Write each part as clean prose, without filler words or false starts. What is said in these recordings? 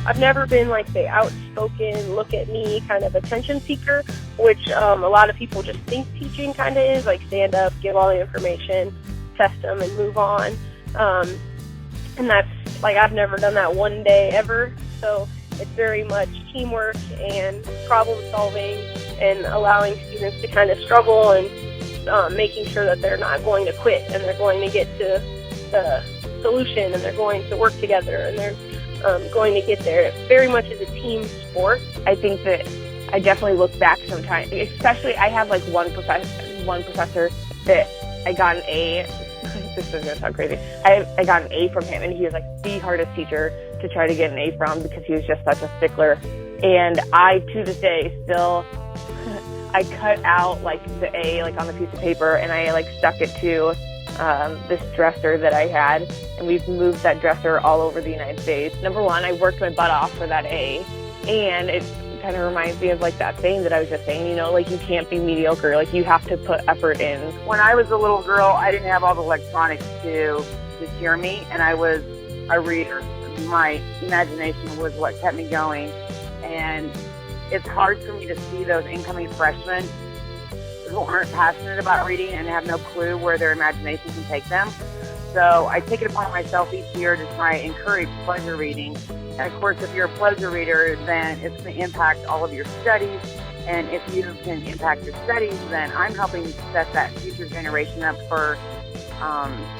I've never been like the outspoken, look at me kind of attention seeker, which a lot of people just think teaching kind of is, like stand up, give all the information, test them, and move on. And that's, like, I've never done that one day ever. So it's very much teamwork and problem solving and allowing students to kind of struggle and making sure that they're not going to quit and they're going to get to the solution and they're going to work together and they're going to get there. It very much is a team sport. I think that I definitely look back sometimes, especially I have like one professor that I got an A. This is going to sound crazy. I got an A from him, and he was like the hardest teacher to try to get an A from because he was just such a stickler. And I, to this day, still, I cut out like the A like on the piece of paper, and I like stuck it to this dresser that I had, and we've moved that dresser all over the United States. Number one, I worked my butt off for that A, and it kind of reminds me of like that saying that I was just saying, you know, like you can't be mediocre, like you have to put effort in. When I was a little girl, I didn't have all the electronics to steer me, and I was a reader. My imagination was what kept me going, and it's hard for me to see those incoming freshmen who aren't passionate about reading and have no clue where their imagination can take them. So I take it upon myself each year to try and encourage pleasure reading. And of course, if you're a pleasure reader, then it's going to impact all of your studies. And if you can impact your studies, then I'm helping set that future generation up for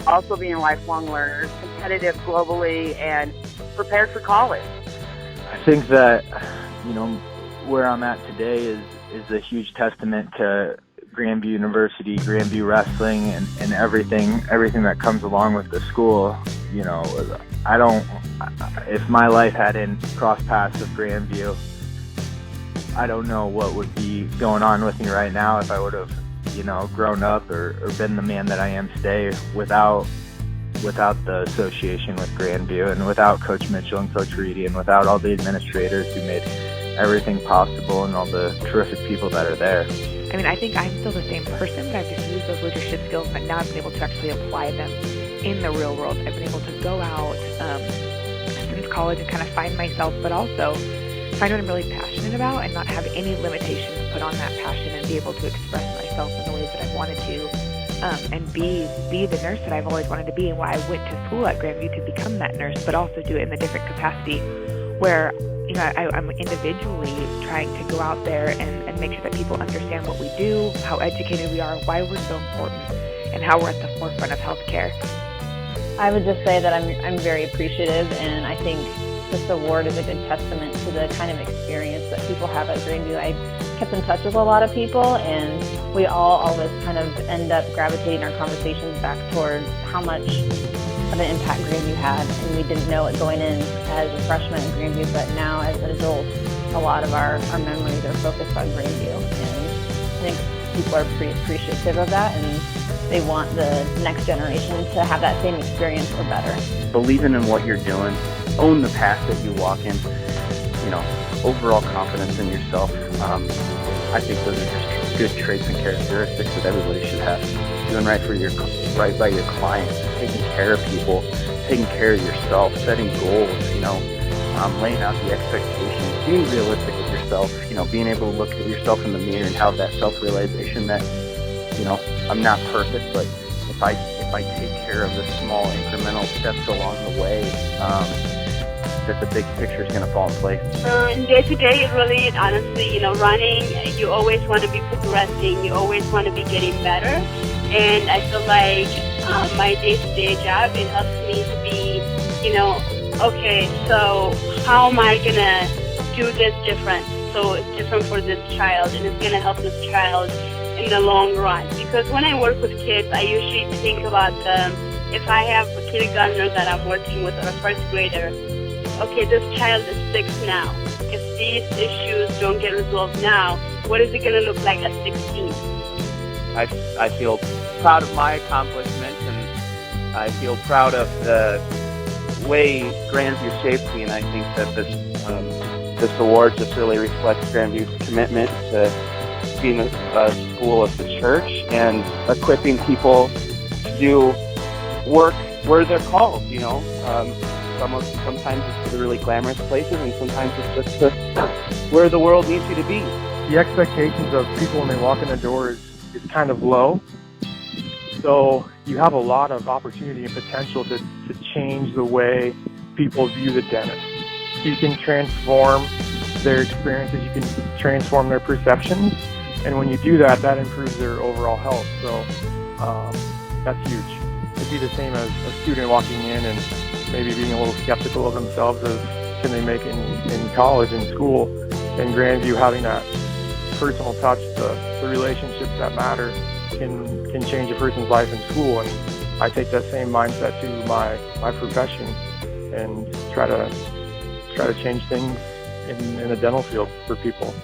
also being lifelong learners, competitive globally, and prepared for college. I think that, you know, where I'm at today is a huge testament to Grandview University, Grandview Wrestling, and everything that comes along with the school. You know, if my life hadn't crossed paths with Grandview, I don't know what would be going on with me right now if I would have, you know, grown up or been the man that I am today without the association with Grandview and without Coach Mitchell and Coach Reedy and without all the administrators who made everything possible and all the terrific people that are there. I mean, I think I'm still the same person, but I've just used those leadership skills, but now I've been able to actually apply them in the real world. I've been able to go out since college and kind of find myself, but also find what I'm really passionate about and not have any limitations put on that passion and be able to express myself in the ways that I've wanted to, and be the nurse that I've always wanted to be and why I went to school at Grandview to become that nurse, but also do it in the different capacity where, you know, I'm individually trying to go out there and make sure that people understand what we do, how educated we are, why we're so important, and how we're at the forefront of healthcare. I would just say that I'm very appreciative, and I think this award is a good testament to the kind of experience that people have at Grandview. I kept in touch with a lot of people, and we all always kind of end up gravitating our conversations back towards how much of an impact Grandview had, and we didn't know it going in as a freshman at Grandview, but now as an adult, a lot of our memories are focused on Grandview, and I think people are pretty appreciative of that, and they want the next generation to have that same experience or better. Believing in what you're doing, own the path that you walk in, you know, overall confidence in yourself. I think those are just good traits and characteristics that everybody should have. Doing right by your clients, taking care of people, taking care of yourself, setting goals, you know, laying out the expectations, being realistic with yourself, you know, being able to look at yourself in the mirror and have that self-realization that, you know, I'm not perfect, but if I take care of the small incremental steps along the way, that the big picture is going to fall in place. Day to day, it really, honestly, you know, running, you always want to be progressing, you always want to be getting better, and I feel like my day-to-day job, it helps me to be, you know, okay, so how am I going to do this different? So it's different for this child, and it's going to help this child in the long run. Because when I work with kids, I usually think about if I have a kindergartner that I'm working with or a first grader, okay, this child is 6 now. If these issues don't get resolved now, what is it going to look like at 16? I feel proud of my accomplishments, and I feel proud of the way Grandview shaped me, and I think that this award just really reflects Grandview's commitment to being a school of the church and equipping people to do work where they're called, you know. Sometimes it's to the really glamorous places, and sometimes it's just to where the world needs you to be. The expectations of people when they walk in the door is kind of low. So you have a lot of opportunity and potential to change the way people view the dentist. You can transform their experiences, you can transform their perceptions, and when you do that, that improves their overall health. So that's huge. It'd be the same as a student walking in and maybe being a little skeptical of themselves as can they make it in college and school. In Grandview, having that personal touch, the relationships that matter can change a person's life in school. And I take that same mindset to my profession and try to change things in the dental field for people.